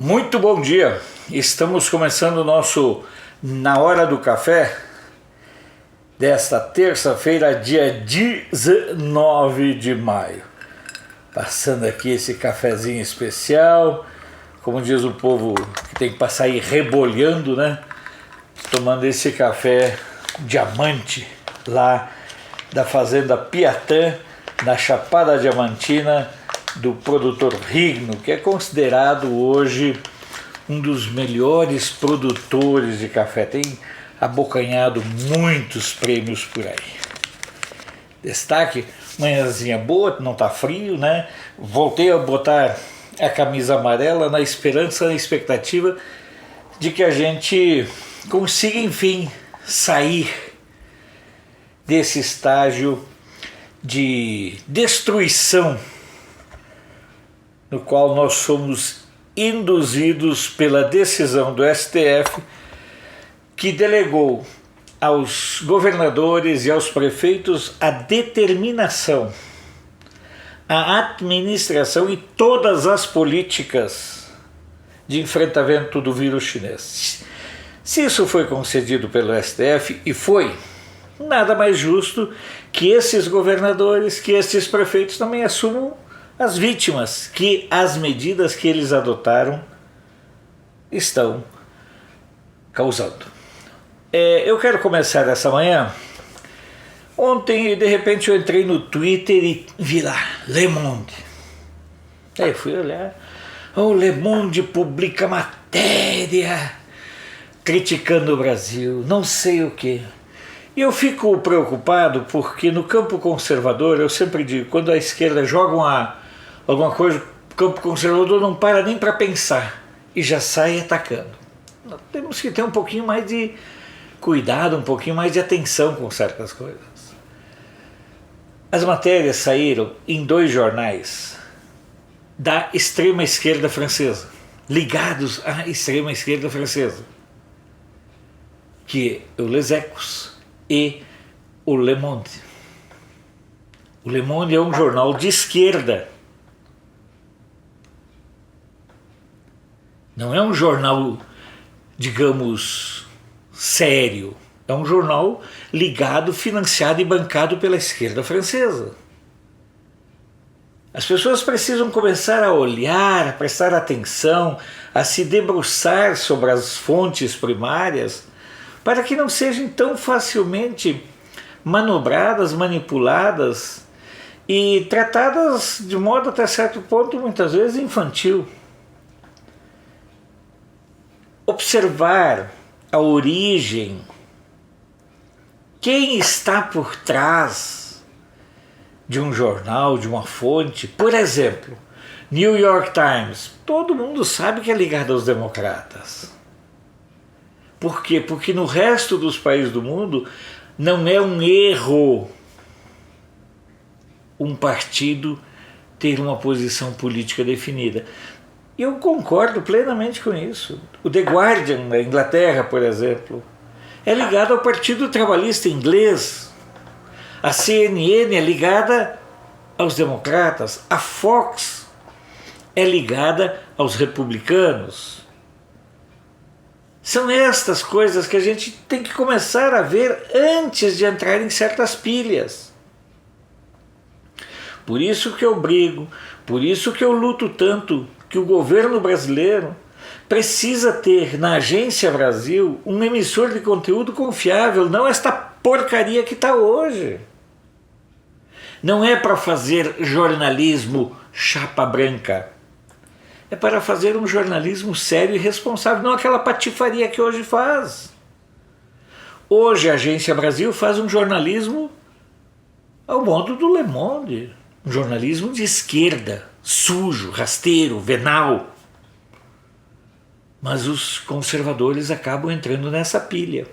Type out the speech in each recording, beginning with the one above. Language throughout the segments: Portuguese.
Muito bom dia, estamos começando o nosso Na Hora do Café desta terça-feira, dia 19 de maio. Passando aqui esse cafezinho especial, como diz o povo que tem que passar aí rebolhando, né? Tomando esse café diamante lá da fazenda Piatã, na Chapada Diamantina, do produtor Rigno, que é considerado hoje um dos melhores produtores de café. Tem abocanhado muitos prêmios por aí. Destaque, manhãzinha boa, não está frio, né? Voltei a botar a camisa amarela na esperança, na expectativa de que a gente consiga, enfim, sair desse estágio de destruição no qual nós somos induzidos pela decisão do STF, que delegou aos governadores e aos prefeitos a determinação, a administração e todas as políticas de enfrentamento do vírus chinês. Se isso foi concedido pelo STF, e foi, nada mais justo que esses governadores, que esses prefeitos também assumam as vítimas que as medidas que eles adotaram estão causando. Eu quero começar essa manhã. Ontem, de repente, eu entrei no Twitter e vi lá, Le Monde. Aí eu fui olhar, o Le Monde publica matéria criticando o Brasil, não sei o quê. E eu fico preocupado porque no campo conservador, eu sempre digo, quando a esquerda joga alguma coisa, o campo conservador não para nem para pensar e já sai atacando. Nós temos que ter um pouquinho mais de cuidado, um pouquinho mais de atenção com certas coisas. As matérias saíram em 2 jornais da extrema esquerda francesa, ligados à extrema esquerda francesa, que é o Les Echos e o Le Monde. O Le Monde é um jornal de esquerda. Não é um jornal, digamos, sério. É um jornal ligado, financiado e bancado pela esquerda francesa. As pessoas precisam começar a olhar, a prestar atenção, a se debruçar sobre as fontes primárias, para que não sejam tão facilmente manobradas, manipuladas e tratadas de modo até certo ponto, muitas vezes, infantil. Observar a origem, quem está por trás de um jornal, de uma fonte. Por exemplo, New York Times, todo mundo sabe que é ligado aos democratas. Por quê? Porque no resto dos países do mundo não é um erro um partido ter uma posição política definida. Eu concordo plenamente com isso. O The Guardian, na Inglaterra, por exemplo, é ligado ao Partido Trabalhista Inglês. A CNN é ligada aos democratas. A Fox é ligada aos republicanos. São estas coisas que a gente tem que começar a ver antes de entrar em certas pilhas. Por isso que eu brigo, por isso que eu luto tanto, que o governo brasileiro precisa ter na Agência Brasil um emissor de conteúdo confiável, não esta porcaria que está hoje. Não é para fazer jornalismo chapa branca. É para fazer um jornalismo sério e responsável, não aquela patifaria que hoje faz. Hoje a Agência Brasil faz um jornalismo ao modo do Le Monde, um jornalismo de esquerda, sujo, rasteiro, venal. Mas os conservadores acabam entrando nessa pilha.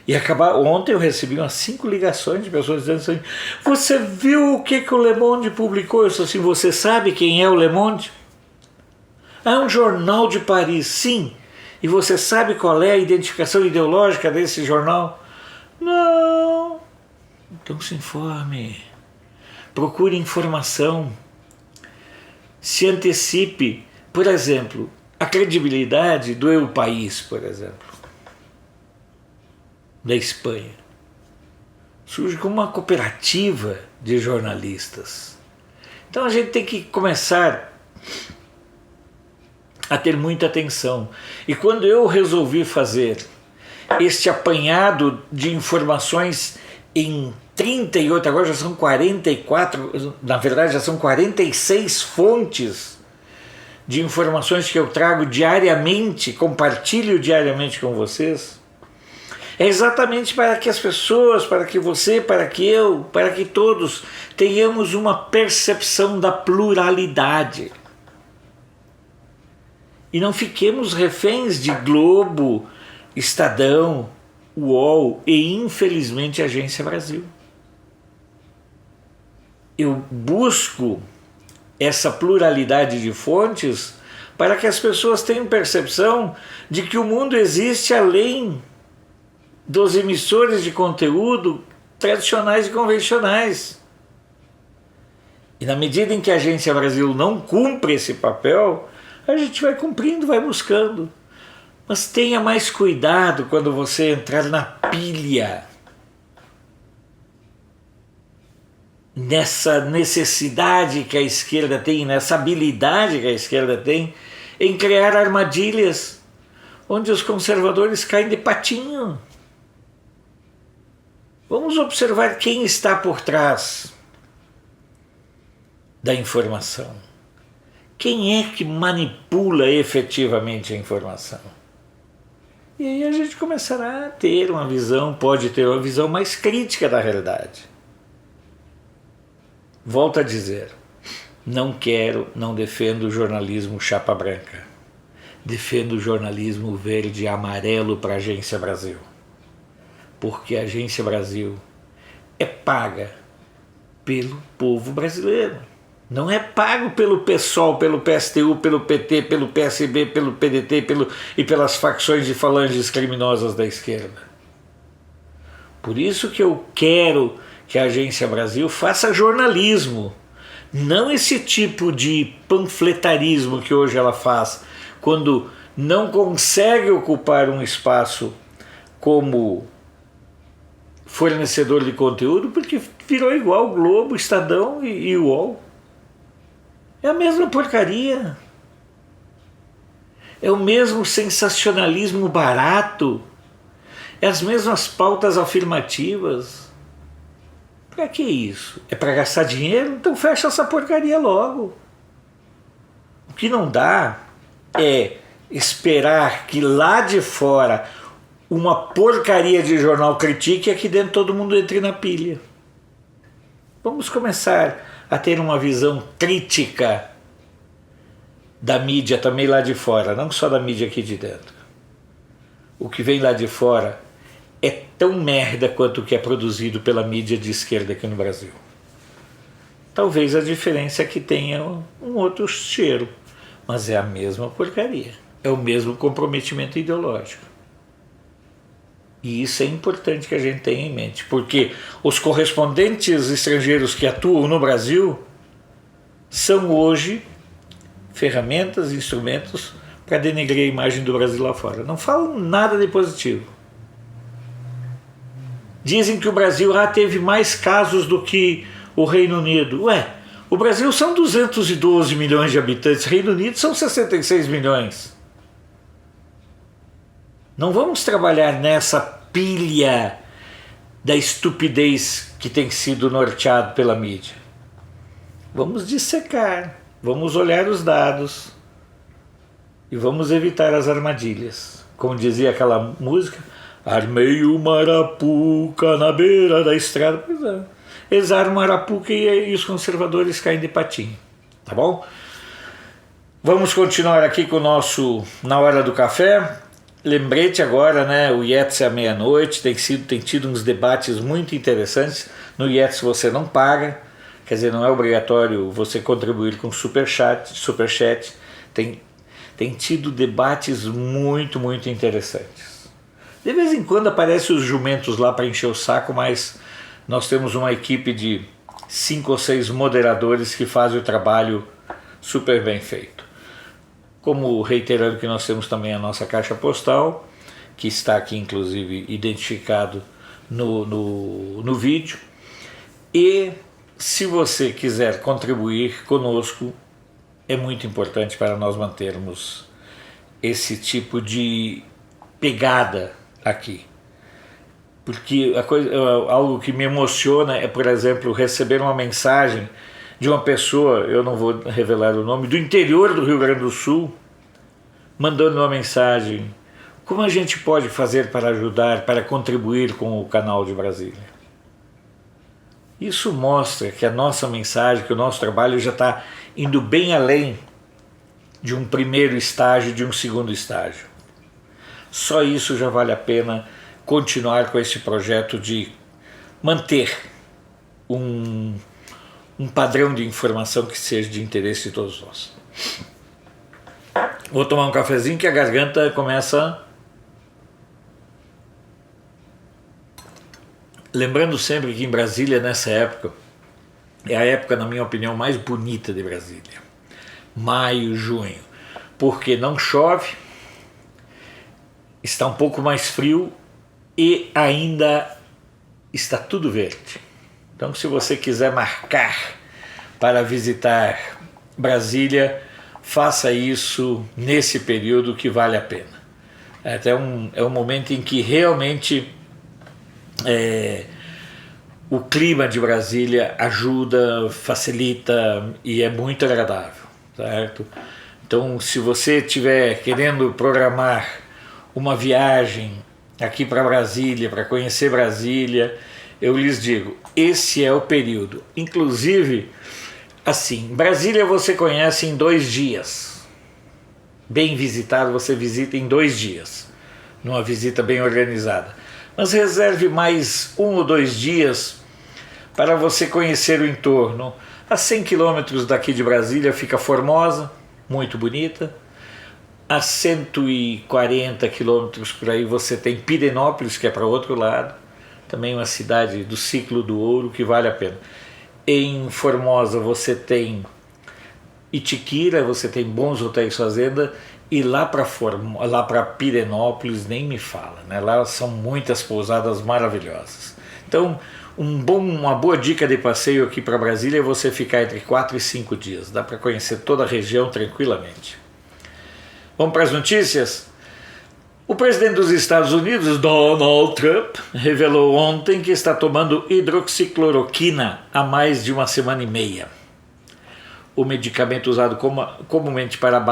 E ontem eu recebi umas 5 ligações de pessoas dizendo assim: você viu o que o Le Monde publicou? Eu disse assim: você sabe quem é o Le Monde? É um jornal de Paris, sim. E você sabe qual é a identificação ideológica desse jornal? Não. Então se informe. Procure informação. Se antecipe. Por exemplo, a credibilidade do El País, por exemplo, da Espanha. Surge como uma cooperativa de jornalistas. Então a gente tem que começar a ter muita atenção. E quando eu resolvi fazer este apanhado de informações em 38, agora já são 44, na verdade já são 46 fontes de informações que eu trago diariamente, compartilho diariamente com vocês, é exatamente para que as pessoas, para que você, para que eu, para que todos tenhamos uma percepção da pluralidade. E não fiquemos reféns de Globo, Estadão, UOL e, infelizmente, Agência Brasil. Eu busco essa pluralidade de fontes para que as pessoas tenham percepção de que o mundo existe além dos emissores de conteúdo tradicionais e convencionais. E na medida em que a Agência Brasil não cumpre esse papel, a gente vai cumprindo, vai buscando. Mas tenha mais cuidado quando você entrar na pilha, nessa necessidade que a esquerda tem, nessa habilidade que a esquerda tem em criar armadilhas onde os conservadores caem de patinho. Vamos observar quem está por trás da informação. Quem é que manipula efetivamente a informação? E aí a gente começará a ter uma visão, pode ter uma visão mais crítica da realidade. Volto a dizer, não defendo o jornalismo chapa branca. Defendo o jornalismo verde e amarelo para a Agência Brasil. Porque a Agência Brasil é paga pelo povo brasileiro. Não é pago pelo PSOL, pelo PSTU, pelo PT, pelo PSB, pelo PDT e pelas facções de falanges criminosas da esquerda. Por isso que eu quero que a Agência Brasil faça jornalismo, não esse tipo de panfletarismo que hoje ela faz, quando não consegue ocupar um espaço como fornecedor de conteúdo, porque virou igual Globo, Estadão e UOL. É a mesma porcaria. É o mesmo sensacionalismo barato. É as mesmas pautas afirmativas. Para que isso? É para gastar dinheiro? Então fecha essa porcaria logo. O que não dá é esperar que lá de fora uma porcaria de jornal critique e aqui dentro todo mundo entre na pilha. Vamos começar a ter uma visão crítica da mídia também lá de fora, não só da mídia aqui de dentro. O que vem lá de fora é tão merda quanto o que é produzido pela mídia de esquerda aqui no Brasil. Talvez a diferença é que tenha um outro cheiro, mas é a mesma porcaria, é o mesmo comprometimento ideológico. E isso é importante que a gente tenha em mente, porque os correspondentes estrangeiros que atuam no Brasil são hoje ferramentas, instrumentos para denegrir a imagem do Brasil lá fora. Não falam nada de positivo. Dizem que o Brasil teve mais casos do que o Reino Unido. Ué, o Brasil são 212 milhões de habitantes, o Reino Unido são 66 milhões. Não vamos trabalhar nessa pilha da estupidez que tem sido norteado pela mídia. Vamos dissecar, vamos olhar os dados e vamos evitar as armadilhas. Como dizia aquela música, armei uma arapuca na beira da estrada. Pois é, eles armam a arapuca e os conservadores caem de patinho. Tá bom? Vamos continuar aqui com o nosso Na Hora do Café. Lembrete agora, né, o IETS é à meia-noite, tem tido uns debates muito interessantes. No IETS você não paga, quer dizer, não é obrigatório você contribuir com superchat. Tem tido debates muito, muito interessantes. De vez em quando aparecem os jumentos lá para encher o saco, mas nós temos uma equipe de 5 ou 6 moderadores que fazem o trabalho super bem feito. como reiterando que nós temos também a nossa caixa postal, que está aqui inclusive identificado no vídeo. E se você quiser contribuir conosco, é muito importante para nós mantermos esse tipo de pegada aqui. Porque algo que me emociona é, por exemplo, receber uma mensagem de uma pessoa, eu não vou revelar o nome, do interior do Rio Grande do Sul, mandando uma mensagem: como a gente pode fazer para ajudar, para contribuir com o canal de Brasília? Isso mostra que a nossa mensagem, que o nosso trabalho já está indo bem além de um primeiro estágio, de um segundo estágio. Só isso já vale a pena continuar com esse projeto de manter um padrão de informação que seja de interesse de todos nós. Vou tomar um cafezinho que a garganta começa. Lembrando sempre que em Brasília, nessa época, é a época, na minha opinião, mais bonita de Brasília. Maio, junho. Porque não chove, está um pouco mais frio e ainda está tudo verde. Então, se você quiser marcar para visitar Brasília, faça isso nesse período que vale a pena. É um momento em que realmente o clima de Brasília ajuda, facilita e é muito agradável, certo? Então, se você estiver querendo programar uma viagem aqui para Brasília, para conhecer Brasília, eu lhes digo, esse é o período. Inclusive, assim, Brasília você conhece em 2 dias. Bem visitado, você visita em 2 dias, numa visita bem organizada. Mas reserve mais 1 ou 2 dias para você conhecer o entorno. A 100 quilômetros daqui de Brasília fica Formosa, muito bonita. A 140 quilômetros por aí você tem Pirenópolis, que é para o outro lado, também uma cidade do ciclo do ouro que vale a pena. Em Formosa você tem Itiquira, você tem bons hotéis fazenda, e lá para Pirenópolis nem me fala, né? Lá são muitas pousadas maravilhosas. Então, uma boa dica de passeio aqui para Brasília é você ficar entre 4 e 5 dias. Dá para conhecer toda a região tranquilamente. Vamos para as notícias? O presidente dos Estados Unidos, Donald Trump, revelou ontem que está tomando hidroxicloroquina há mais de 1 semana e meia. O medicamento usado comumente para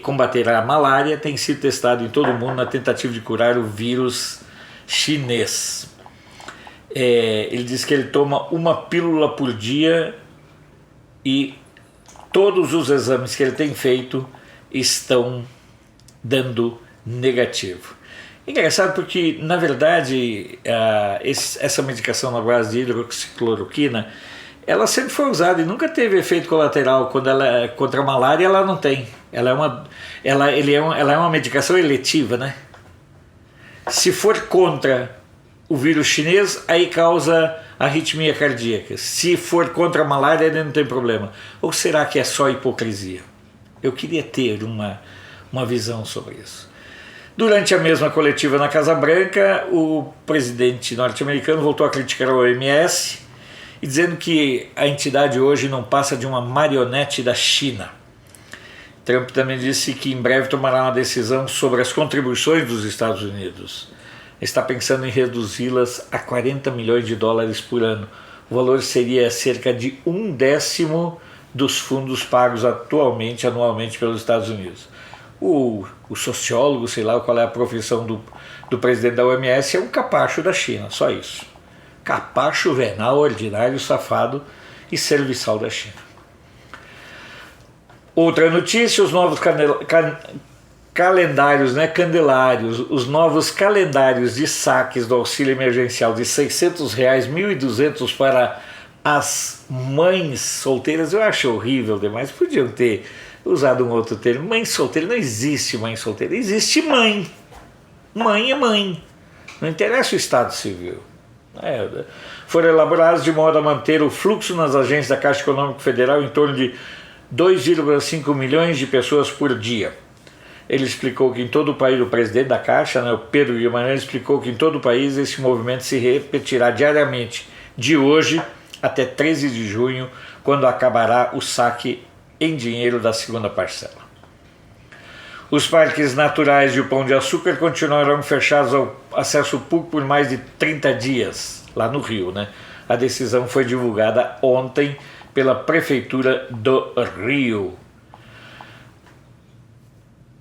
combater a malária tem sido testado em todo o mundo na tentativa de curar o vírus chinês. Ele diz que ele toma uma pílula por dia e todos os exames que ele tem feito estão dando negativo. Engraçado porque, na verdade, essa medicação na base de hidroxicloroquina, ela sempre foi usada e nunca teve efeito colateral. Quando ela é contra a malária, ela não tem. Ela é uma medicação eletiva, né? Se for contra o vírus chinês, aí causa arritmia cardíaca. Se for contra a malária, ele não tem problema. Ou será que é só hipocrisia? Eu queria ter uma visão sobre isso. Durante a mesma coletiva na Casa Branca, o presidente norte-americano voltou a criticar a OMS, e dizendo que a entidade hoje não passa de uma marionete da China. Trump também disse que em breve tomará uma decisão sobre as contribuições dos Estados Unidos. Está pensando em reduzi-las a 40 milhões de dólares por ano. O valor seria cerca de 1/10 dos fundos pagos anualmente pelos Estados Unidos. O sociólogo, sei lá qual é a profissão do presidente da OMS, é um capacho da China, só isso. Capacho venal, ordinário, safado e serviçal da China. Outra notícia, os novos calendários, candelários, os novos calendários de saques do auxílio emergencial de R$600, 1.200 para as mães solteiras, eu acho horrível demais. Podiam ter usado um outro termo. Mãe solteira, não existe mãe solteira, existe mãe. Mãe é mãe, não interessa o estado civil. Foram elaborados de modo a manter o fluxo nas agências da Caixa Econômica Federal em torno de 2,5 milhões de pessoas por dia. ele explicou que em todo o país, o presidente da Caixa, né, o Pedro Guimarães, explicou que em todo o país esse movimento se repetirá diariamente, de hoje até 13 de junho, quando acabará o saque em dinheiro da segunda parcela. Os parques naturais e o Pão de Açúcar continuarão fechados ao acesso público por mais de 30 dias, lá no Rio, né? A decisão foi divulgada ontem pela Prefeitura do Rio.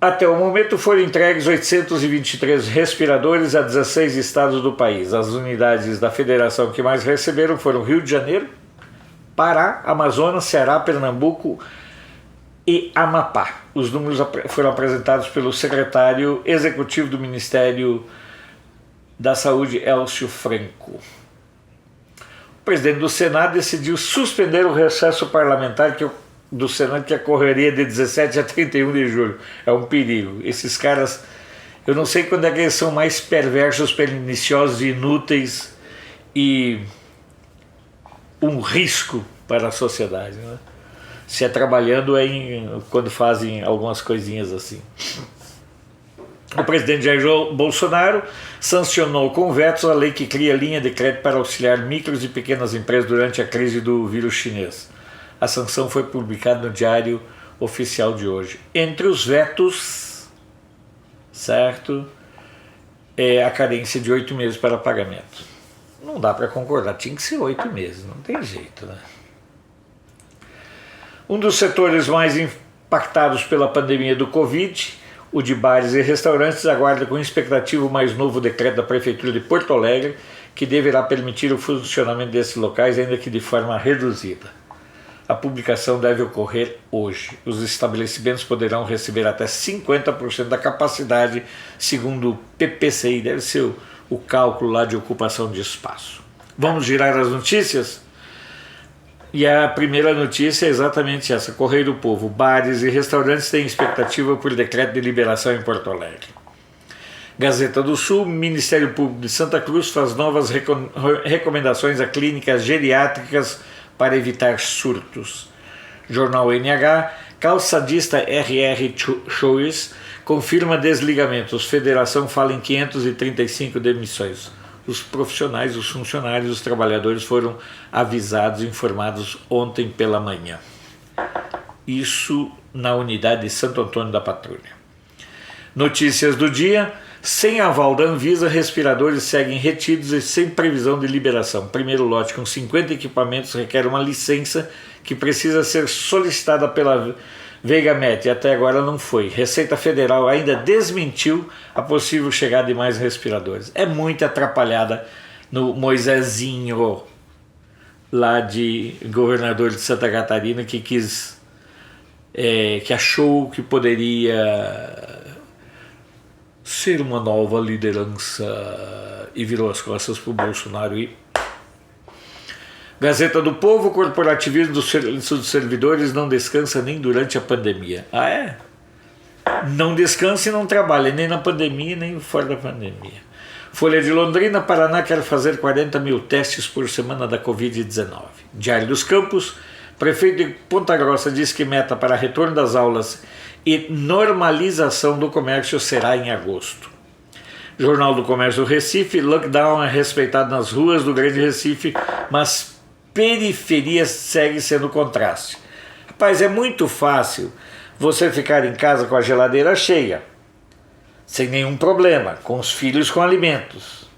Até o momento foram entregues 823 respiradores a 16 estados do país. As unidades da federação que mais receberam foram Rio de Janeiro, Pará, Amazonas, Ceará, Pernambuco e Amapá. Os números foram apresentados pelo secretário executivo do Ministério da Saúde, Elcio Franco. O presidente do Senado decidiu suspender o recesso parlamentar do Senado, que ocorreria de 17 a 31 de julho. É um perigo. Esses caras, eu não sei quando é que eles são mais perversos, perniciosos, inúteis e um risco para a sociedade, né? Se é trabalhando, quando fazem algumas coisinhas assim. O presidente Jair Bolsonaro sancionou com vetos a lei que cria linha de crédito para auxiliar micros e pequenas empresas durante a crise do vírus chinês. A sanção foi publicada no Diário Oficial de hoje. Entre os vetos, certo, é a carência de 8 meses para pagamento. Não dá para concordar, tinha que ser 8 meses, não tem jeito, né? Um dos setores mais impactados pela pandemia do Covid, o de bares e restaurantes, aguarda com expectativa o mais novo decreto da Prefeitura de Porto Alegre, que deverá permitir o funcionamento desses locais, ainda que de forma reduzida. A publicação deve ocorrer hoje. Os estabelecimentos poderão receber até 50% da capacidade, segundo o PPCI, deve ser o cálculo lá de ocupação de espaço. Vamos girar as notícias? E a primeira notícia é exatamente essa: Correio do Povo. Bares e restaurantes têm expectativa por decreto de liberação em Porto Alegre. Gazeta do Sul. Ministério Público de Santa Cruz faz novas recomendações a clínicas geriátricas para evitar surtos. Jornal NH. Calçadista RR Choice confirma desligamentos. Federação fala em 535 demissões. Os profissionais, os funcionários, os trabalhadores foram avisados, informados ontem pela manhã. Isso na unidade de Santo Antônio da Patrulha. Notícias do dia. Sem aval da Anvisa, respiradores seguem retidos e sem previsão de liberação. Primeiro lote com 50 equipamentos requer uma licença que precisa ser solicitada pela Veigamet e até agora não foi. Receita Federal ainda desmentiu a possível chegada de mais respiradores. É muito atrapalhada no Moisésinho, lá de governador de Santa Catarina, que que achou que poderia ser uma nova liderança e virou as costas para o Bolsonaro. Gazeta do Povo. Corporativismo dos servidores não descansa nem durante a pandemia. Ah, é? Não descansa e não trabalha, nem na pandemia, nem fora da pandemia. Folha de Londrina. Paraná quer fazer 40 mil testes por semana da Covid-19. Diário dos Campos. Prefeito de Ponta Grossa diz que meta para retorno das aulas e normalização do comércio será em agosto. Jornal do Comércio do Recife. Lockdown é respeitado nas ruas do Grande Recife, mas periferia segue sendo contraste. Rapaz, é muito fácil você ficar em casa com a geladeira cheia, sem nenhum problema, com os filhos com alimentos,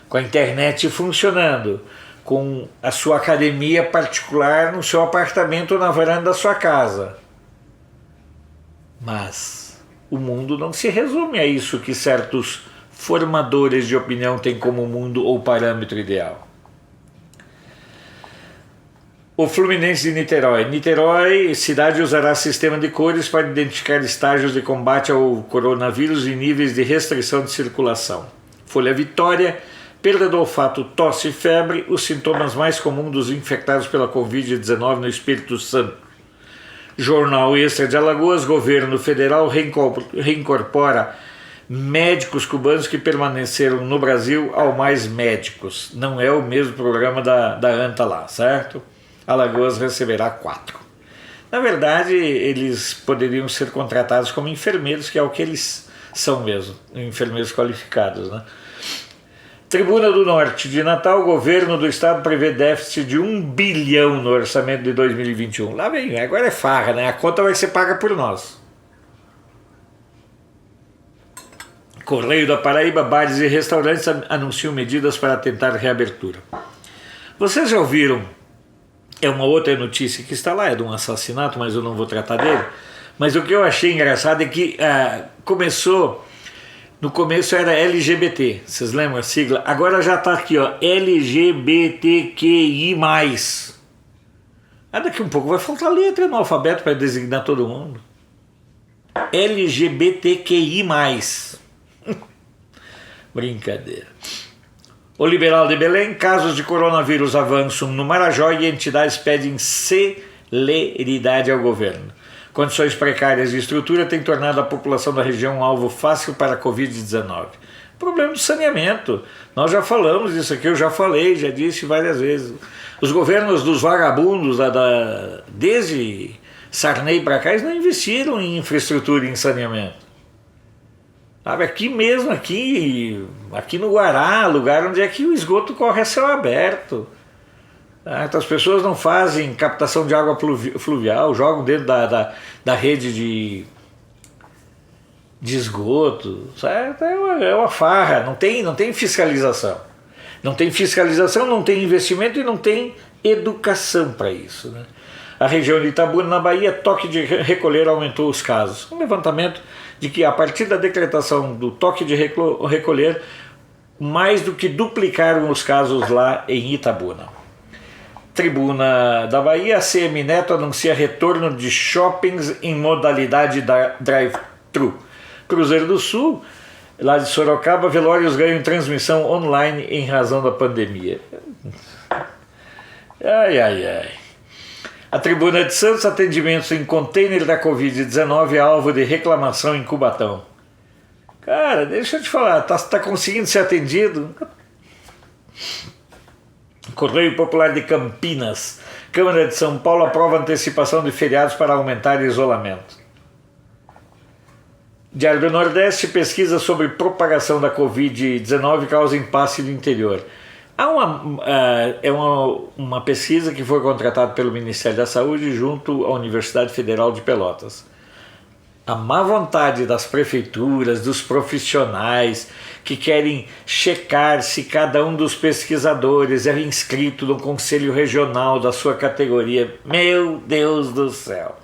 com a internet funcionando, com a sua academia particular no seu apartamento ou na varanda da sua casa. Mas o mundo não se resume a isso que certos formadores de opinião têm como mundo ou parâmetro ideal. O Fluminense de Niterói. Niterói, cidade usará sistema de cores para identificar estágios de combate ao coronavírus e níveis de restrição de circulação. Folha Vitória. Perda do olfato, tosse e febre, os sintomas mais comuns dos infectados pela Covid-19 no Espírito Santo. Jornal Extra de Alagoas. Governo federal reincorpora médicos cubanos que permaneceram no Brasil ao Mais Médicos. Não é o mesmo programa da ANTA lá, certo? Alagoas receberá 4. Na verdade, eles poderiam ser contratados como enfermeiros, que é o que eles são mesmo, enfermeiros qualificados, né? Tribuna do Norte. De Natal, o governo do estado prevê déficit de 1 bilhão no orçamento de 2021. Lá vem, agora é farra, né? A conta vai ser paga por nós. Correio da Paraíba, bares e restaurantes anunciam medidas para tentar reabertura. Vocês já ouviram? É uma outra notícia que está lá, é de um assassinato, mas eu não vou tratar dele. Mas o que eu achei engraçado é que no começo era LGBT, vocês lembram a sigla? Agora já está aqui, ó, LGBTQI+. Daqui um pouco vai faltar letra no alfabeto para designar todo mundo. LGBTQI+. Brincadeira. O Liberal de Belém, casos de coronavírus avançam no Marajó e entidades pedem celeridade ao governo. Condições precárias de estrutura têm tornado a população da região um alvo fácil para a Covid-19. Problema de saneamento. Nós já falamos disso aqui, eu já falei, já disse várias vezes. Os governos dos vagabundos, desde Sarney para cá, eles não investiram em infraestrutura e em saneamento. Aqui mesmo, aqui no Guará, lugar onde é que o esgoto corre a céu aberto. Então as pessoas não fazem captação de água fluvial, jogam dentro da rede de esgoto. É uma farra, não tem fiscalização. Não tem fiscalização, não tem investimento e não tem educação para isso, né? A região de Itabuna, na Bahia, toque de recolher aumentou os casos. Um levantamento de que a partir da decretação do toque de recolher, mais do que duplicaram os casos lá em Itabuna. Tribuna da Bahia, a CM Neto anuncia retorno de shoppings em modalidade drive-thru. Cruzeiro do Sul, lá de Sorocaba, velórios ganham transmissão online em razão da pandemia. Ai. A Tribuna de Santos, atendimentos em container da Covid-19 é alvo de reclamação em Cubatão. Cara, deixa eu te falar, tá conseguindo ser atendido? Correio Popular de Campinas. Câmara de São Paulo aprova antecipação de feriados para aumentar isolamento. Diário do Nordeste, pesquisa sobre propagação da Covid-19 causa impasse no interior. Há uma pesquisa que foi contratada pelo Ministério da Saúde junto à Universidade Federal de Pelotas. A má vontade das prefeituras, dos profissionais que querem checar se cada um dos pesquisadores é inscrito no conselho regional da sua categoria. Meu Deus do céu!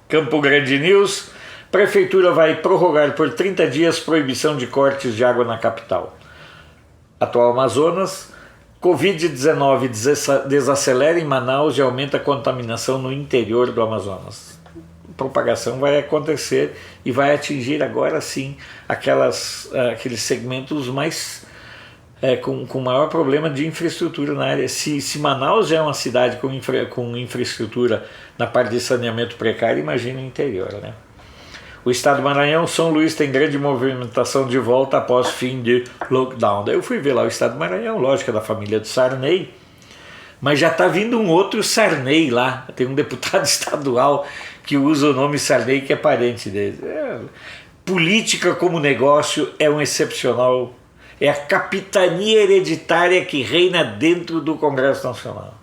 Campo Grande News, prefeitura vai prorrogar por 30 dias proibição de cortes de água na capital. Atual Amazonas, Covid-19 desacelera em Manaus e aumenta a contaminação no interior do Amazonas. A propagação vai acontecer e vai atingir agora sim aqueles segmentos mais com maior problema de infraestrutura na área. Se Manaus já é uma cidade com infraestrutura na parte de saneamento precário, imagina o interior, né? O estado do Maranhão, São Luís tem grande movimentação de volta após fim de lockdown. Daí eu fui ver lá o estado do Maranhão, lógico, é da família do Sarney, mas já está vindo um outro Sarney lá. Tem um deputado estadual que usa o nome Sarney, que é parente dele. Política como negócio é um excepcional, é a capitania hereditária que reina dentro do Congresso Nacional.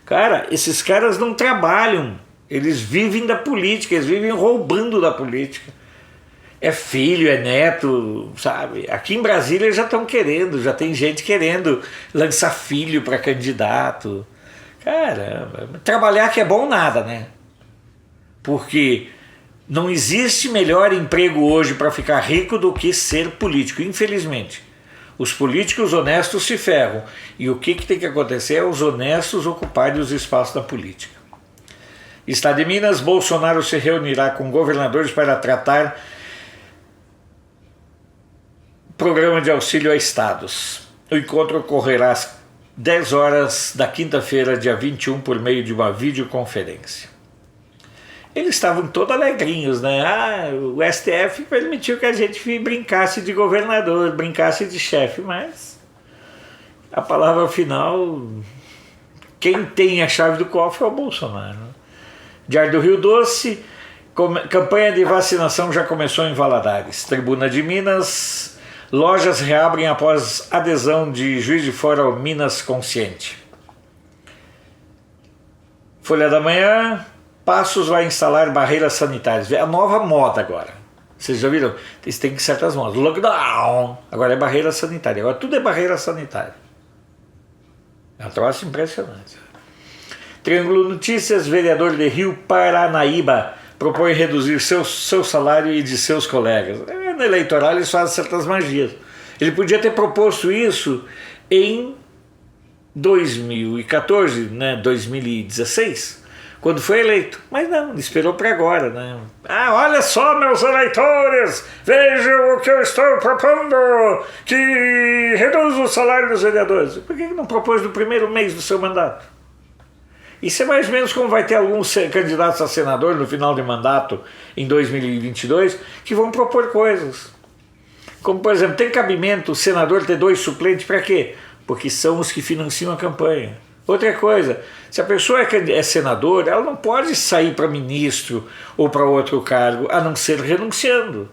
Cara, esses caras não trabalham. Eles vivem da política, eles vivem roubando da política. É filho, é neto, sabe? Aqui em Brasília já estão querendo, já tem gente querendo lançar filho para candidato. Caramba, trabalhar que é bom nada, né? Porque não existe melhor emprego hoje para ficar rico do que ser político, infelizmente. Os políticos honestos se ferram. E o que tem que acontecer é os honestos ocuparem os espaços da política. Estado de Minas, Bolsonaro se reunirá com governadores para tratar programa de auxílio a estados. O encontro ocorrerá às 10 horas da quinta-feira, dia 21, por meio de uma videoconferência. Eles estavam todos alegrinhos, né? O STF permitiu que a gente brincasse de governador, brincasse de chefe, mas a palavra final, quem tem a chave do cofre é o Bolsonaro. Diário do Rio Doce, campanha de vacinação já começou em Valadares. Tribuna de Minas, lojas reabrem após adesão de Juiz de Fora ao Minas Consciente. Folha da Manhã, Passos vai instalar barreiras sanitárias. É a nova moda agora. Vocês já viram? Eles têm certas modas. Lockdown, agora é barreira sanitária. Agora tudo é barreira sanitária. É um troço impressionante. Triângulo Notícias, vereador de Rio Paranaíba propõe reduzir seu salário e de seus colegas. No eleitoral eles fazem certas magias. Ele podia ter proposto isso em 2014, né, 2016, quando foi eleito. Mas não, ele esperou para agora. Né? Olha só, meus eleitores, vejam o que eu estou propondo, que reduza o salário dos vereadores. Por que não propôs no primeiro mês do seu mandato? Isso é mais ou menos como vai ter alguns candidatos a senador no final de mandato em 2022 que vão propor coisas. Como, por exemplo, tem cabimento o senador ter 2 suplentes para quê? Porque são os que financiam a campanha. Outra coisa, se a pessoa é senador, ela não pode sair para ministro ou para outro cargo, a não ser renunciando.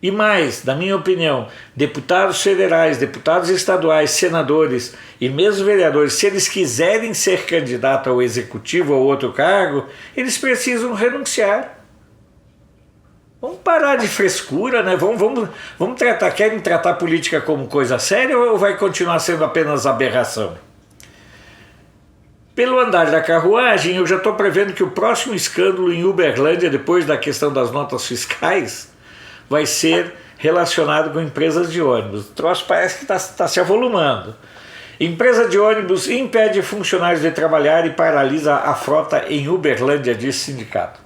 E mais, na minha opinião, deputados federais, deputados estaduais, senadores e mesmo vereadores, se eles quiserem ser candidato ao executivo ou outro cargo, eles precisam renunciar. Vamos parar de frescura, né? Vamos tratar, querem tratar a política como coisa séria ou vai continuar sendo apenas aberração? Pelo andar da carruagem, eu já estou prevendo que o próximo escândalo em Uberlândia, depois da questão das notas fiscais, vai ser relacionado com empresas de ônibus. O troço parece que está se avolumando. Empresa de ônibus impede funcionários de trabalhar e paralisa a frota em Uberlândia, diz sindicato.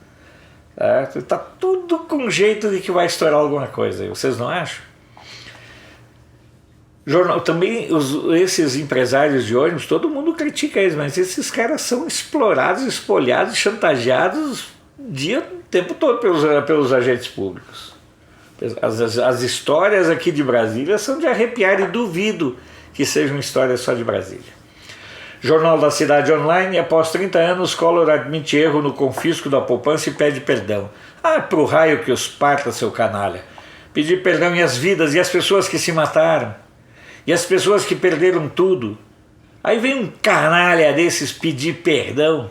Está tudo com jeito de que vai estourar alguma coisa. Vocês não acham? Também esses empresários de ônibus, todo mundo critica eles, mas esses caras são explorados, espolhados, chantageados o tempo todo pelos agentes públicos. As histórias aqui de Brasília são de arrepiar e duvido que sejam histórias só de Brasília. Jornal da Cidade Online, após 30 anos, Collor admite erro no confisco da poupança e pede perdão. Pro raio que os parta, seu canalha. Pedir perdão e as vidas, e as pessoas que se mataram, e as pessoas que perderam tudo. Aí vem um canalha desses pedir perdão.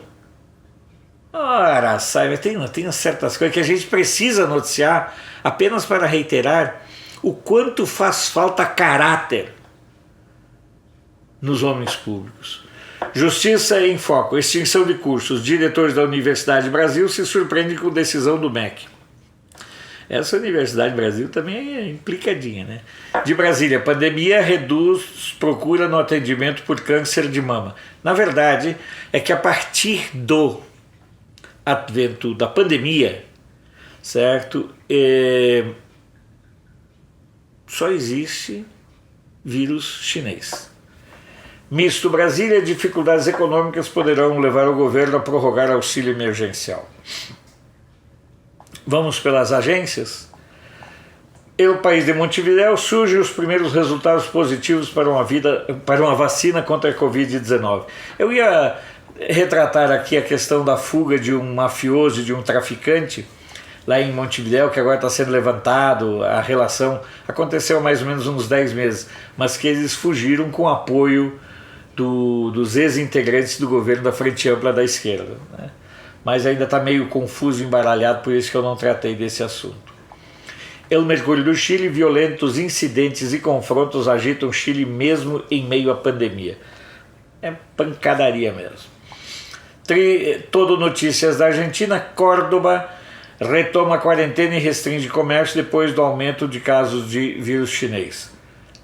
Ora, sabe, tem certas coisas que a gente precisa noticiar apenas para reiterar o quanto faz falta caráter nos homens públicos. Justiça em Foco, extinção de cursos. Diretores da Universidade Brasil se surpreendem com decisão do MEC. Essa Universidade Brasil também é implicadinha, né? De Brasília, pandemia reduz procura no atendimento por câncer de mama. Na verdade, é que a partir do advento da pandemia, certo? Só existe vírus chinês. Misto Brasília, dificuldades econômicas poderão levar o governo a prorrogar auxílio emergencial. Vamos pelas agências. O país de Montevidéu surgem os primeiros resultados positivos para uma vacina contra a Covid-19. Eu ia retratar aqui a questão da fuga de um mafioso, de um traficante, lá em Montevidéu, que agora está sendo levantado, a relação aconteceu há mais ou menos uns 10 meses, mas que eles fugiram com apoio dos ex-integrantes do governo da Frente Ampla da Esquerda, né? Mas ainda está meio confuso, embaralhado, por isso que eu não tratei desse assunto. El Mercúrio do Chile, violentos incidentes e confrontos agitam o Chile mesmo em meio à pandemia. É pancadaria mesmo. Todo Notícias da Argentina, Córdoba retoma a quarentena e restringe comércio depois do aumento de casos de vírus chinês.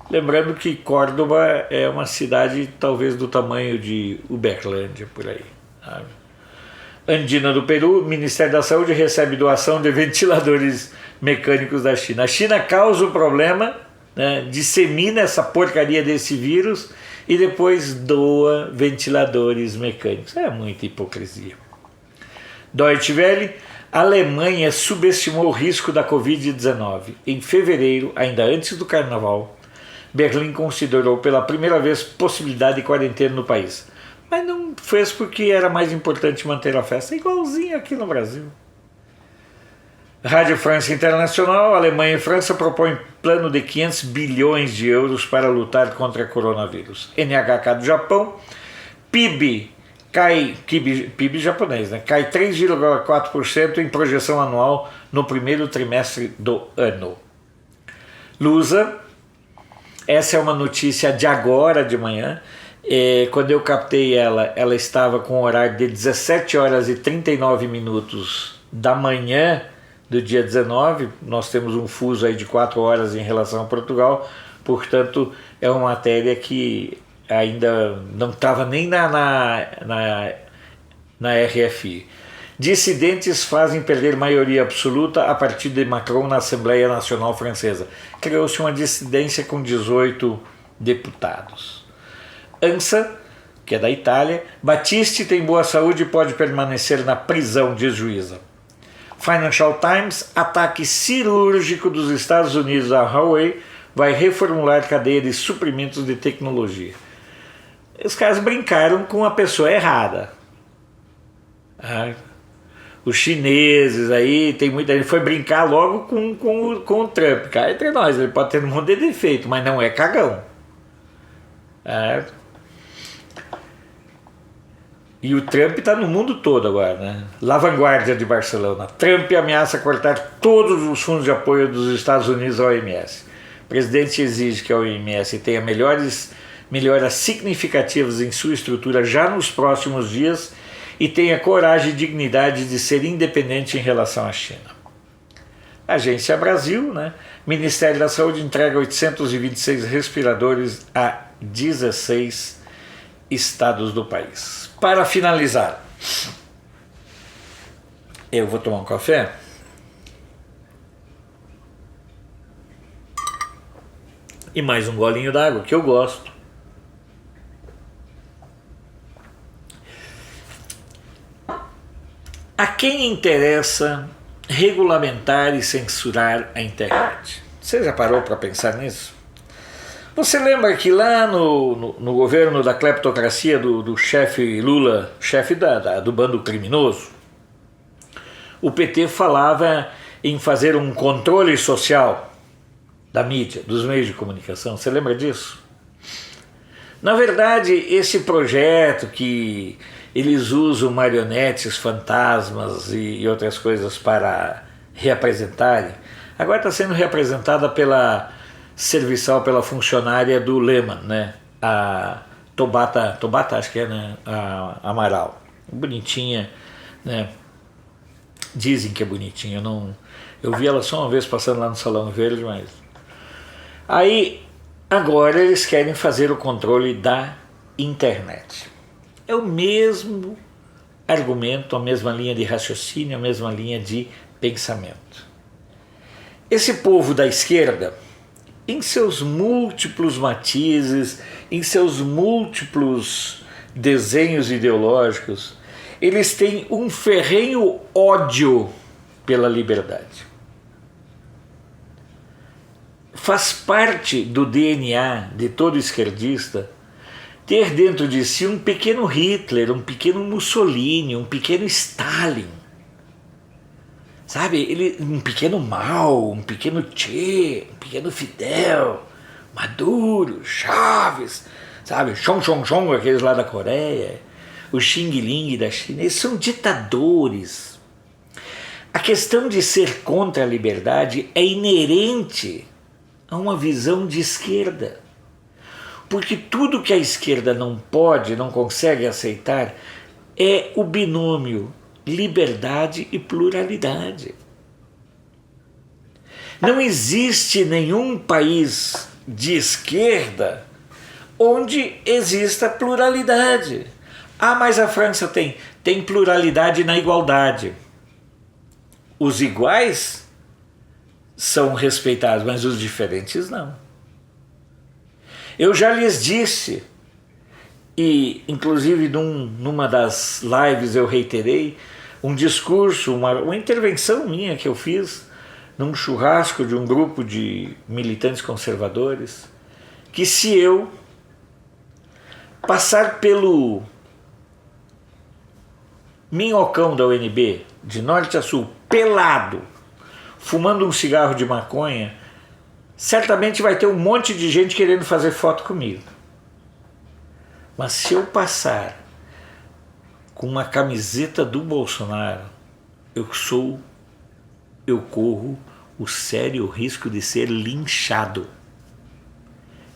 Lembrando que Córdoba é uma cidade talvez do tamanho de Uberlândia, por aí, sabe? Andina do Peru, Ministério da Saúde recebe doação de ventiladores mecânicos da China. A China causa o problema, né, dissemina essa porcaria desse vírus e depois doa ventiladores mecânicos. É muita hipocrisia. Deutsche Welle, a Alemanha subestimou o risco da Covid-19. Em fevereiro, ainda antes do carnaval, Berlim considerou pela primeira vez possibilidade de quarentena no país. Mas não fez porque era mais importante manter a festa, igualzinho aqui no Brasil. Rádio França Internacional, Alemanha e França propõem plano de 500 bilhões de euros para lutar contra o coronavírus. NHK do Japão, PIB japonês, né? Cai 3,4% em projeção anual no primeiro trimestre do ano. Lusa, essa é uma notícia de agora de manhã. Quando eu captei ela estava com um horário de 17 horas e 39 minutos da manhã do dia 19, nós temos um fuso aí de 4 horas em relação a Portugal, portanto é uma matéria que ainda não estava nem na RFI. Dissidentes fazem perder maioria absoluta a partir de Macron na Assembleia Nacional Francesa. Criou-se uma dissidência com 18 deputados. ANSA, que é da Itália, Battisti tem boa saúde e pode permanecer na prisão, diz juíza. Financial Times, ataque cirúrgico dos Estados Unidos à Huawei vai reformular cadeia de suprimentos de tecnologia. Os caras brincaram com a pessoa errada. Os chineses aí, tem muita gente foi brincar logo com o Trump. Cá entre nós, ele pode ter um monte de defeito, mas não é cagão. E o Trump está no mundo todo agora, né? La Vanguardia de Barcelona. Trump ameaça cortar todos os fundos de apoio dos Estados Unidos à OMS. O presidente exige que a OMS tenha melhoras significativas em sua estrutura já nos próximos dias e tenha coragem e dignidade de ser independente em relação à China. Agência Brasil, né? Ministério da Saúde entrega 826 respiradores a 16 estados do país. Para finalizar, eu vou tomar um café. E mais um golinho d'água, que eu gosto. A quem interessa regulamentar e censurar a internet? Você já parou para pensar nisso? Você lembra que lá no governo da cleptocracia do chefe Lula, chefe do bando criminoso, o PT falava em fazer um controle social da mídia, dos meios de comunicação. Você lembra disso? Na verdade, esse projeto que eles usam marionetes, fantasmas e outras coisas para reapresentarem, agora está sendo reapresentada pela serviçal, pela funcionária do Lehman, né? A Tobata, acho que é, né? A Amaral. Bonitinha, né? Dizem que é bonitinha. Eu vi ela só uma vez passando lá no Salão Verde, mas... Aí, agora eles querem fazer o controle da internet. É o mesmo argumento, a mesma linha de raciocínio, a mesma linha de pensamento. Esse povo da esquerda, em seus múltiplos matizes, em seus múltiplos desenhos ideológicos, eles têm um ferrenho ódio pela liberdade. Faz parte do DNA de todo esquerdista ter dentro de si um pequeno Hitler, um pequeno Mussolini, um pequeno Stalin. Sabe, um pequeno Mao, um pequeno Che, um pequeno Fidel, Maduro, Chaves, sabe, Chong Chong Chong, aqueles lá da Coreia, o Xing Ling da China, eles são ditadores. A questão de ser contra a liberdade é inerente a uma visão de esquerda. Porque tudo que a esquerda não pode, não consegue aceitar, é o binômio liberdade e pluralidade. Não existe nenhum país de esquerda onde exista pluralidade. Mas a França tem pluralidade na igualdade. Os iguais são respeitados, mas os diferentes não. Eu já lhes disse, e inclusive numa das lives eu reiterei, um discurso, uma intervenção minha que eu fiz num churrasco de um grupo de militantes conservadores, que se eu passar pelo minhocão da UNB, de norte a sul, pelado, fumando um cigarro de maconha, certamente vai ter um monte de gente querendo fazer foto comigo. Mas se eu passar com uma camiseta do Bolsonaro, eu corro o sério risco de ser linchado.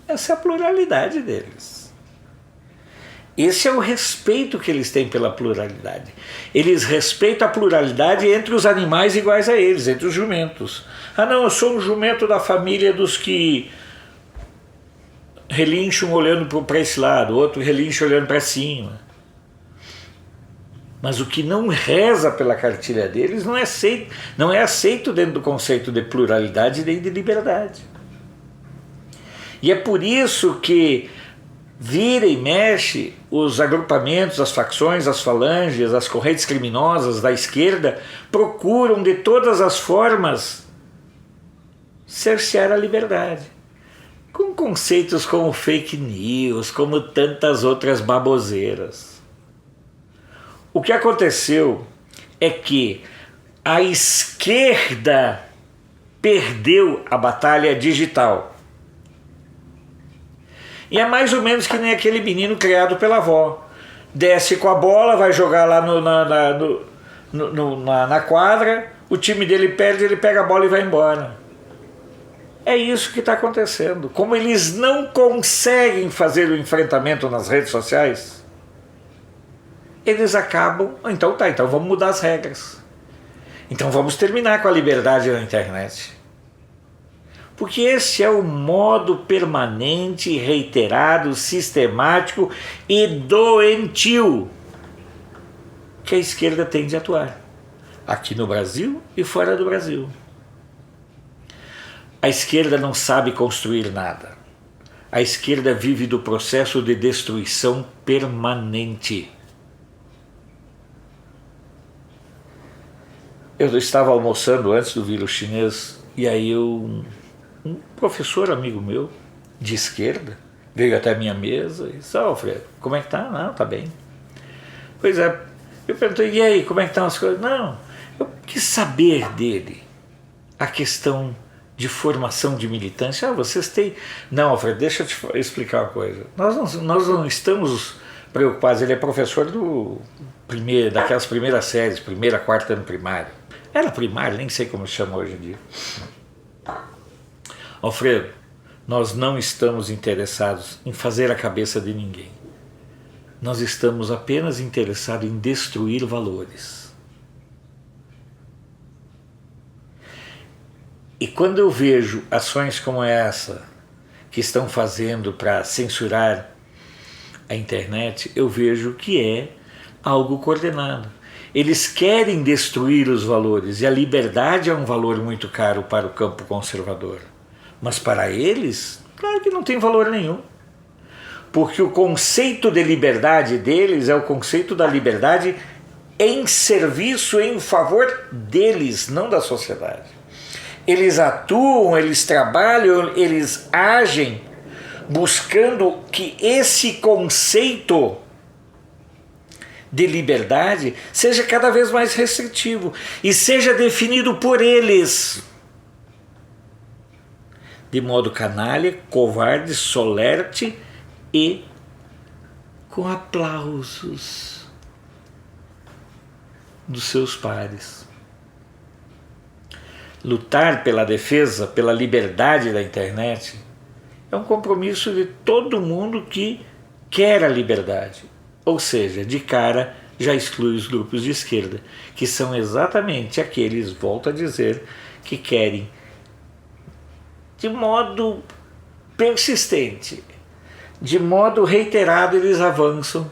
Essa é a pluralidade deles. Esse é o respeito que eles têm pela pluralidade. Eles respeitam a pluralidade entre os animais iguais a eles, entre os jumentos. Ah não, eu sou um jumento da família dos que relincham olhando para esse lado, outro relincha olhando para cima. Mas o que não reza pela cartilha deles não é aceito dentro do conceito de pluralidade nem de liberdade. E é por isso que vira e mexe os agrupamentos, as facções, as falanges, as correntes criminosas da esquerda procuram de todas as formas cercear a liberdade. Com conceitos como fake news, como tantas outras baboseiras. O que aconteceu é que a esquerda perdeu a batalha digital. E é mais ou menos que nem aquele menino criado pela avó. Desce com a bola, vai jogar lá na quadra, o time dele perde, ele pega a bola e vai embora. É isso que está acontecendo. Como eles não conseguem fazer o enfrentamento nas redes sociais, eles acabam, então vamos mudar as regras. Então vamos terminar com a liberdade na internet. Porque esse é o modo permanente, reiterado, sistemático e doentio que a esquerda tem de atuar, aqui no Brasil e fora do Brasil. A esquerda não sabe construir nada. A esquerda vive do processo de destruição permanente. Eu estava almoçando antes do vírus chinês e aí um professor amigo meu, de esquerda, veio até a minha mesa e disse: Alfredo, como é que tá? Não, tá bem. Pois é, eu perguntei: e aí, como é que estão as coisas? Não, eu quis saber dele a questão de formação de militância. Vocês têm... Não, Alfredo, deixa eu te explicar uma coisa. Nós não estamos preocupados. Ele é professor daquelas primeiras séries, primeira, quarta ano primário. Era primário, nem sei como se chama hoje em dia. Alfredo, nós não estamos interessados em fazer a cabeça de ninguém. Nós estamos apenas interessados em destruir valores. E quando eu vejo ações como essa que estão fazendo para censurar a internet, eu vejo que é algo coordenado. Eles querem destruir os valores, e a liberdade é um valor muito caro para o campo conservador. Mas para eles, claro que não tem valor nenhum. Porque o conceito de liberdade deles é o conceito da liberdade em serviço, em favor deles, não da sociedade. Eles atuam, eles trabalham, eles agem buscando que esse conceito de liberdade seja cada vez mais restritivo e seja definido por eles de modo canalha, covarde, solerte e com aplausos dos seus pares. Lutar pela defesa, pela liberdade da internet é um compromisso de todo mundo que quer a liberdade. Ou seja, de cara já exclui os grupos de esquerda, que são exatamente aqueles, volto a dizer, que querem, de modo persistente, de modo reiterado, eles avançam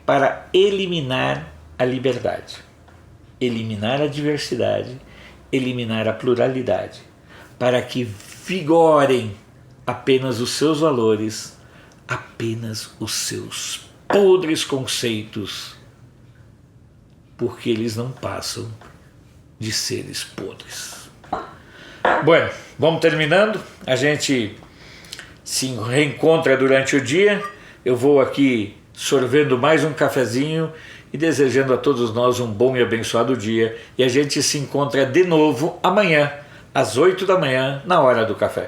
para eliminar a liberdade, eliminar a diversidade, eliminar a pluralidade, para que vigorem apenas os seus valores, apenas os seus podres conceitos, porque eles não passam de seres podres. Bueno, vamos terminando. A gente se reencontra durante o dia. Eu vou aqui sorvendo mais um cafezinho e desejando a todos nós um bom e abençoado dia. E a gente se encontra de novo amanhã, às 8 da manhã, na hora do café.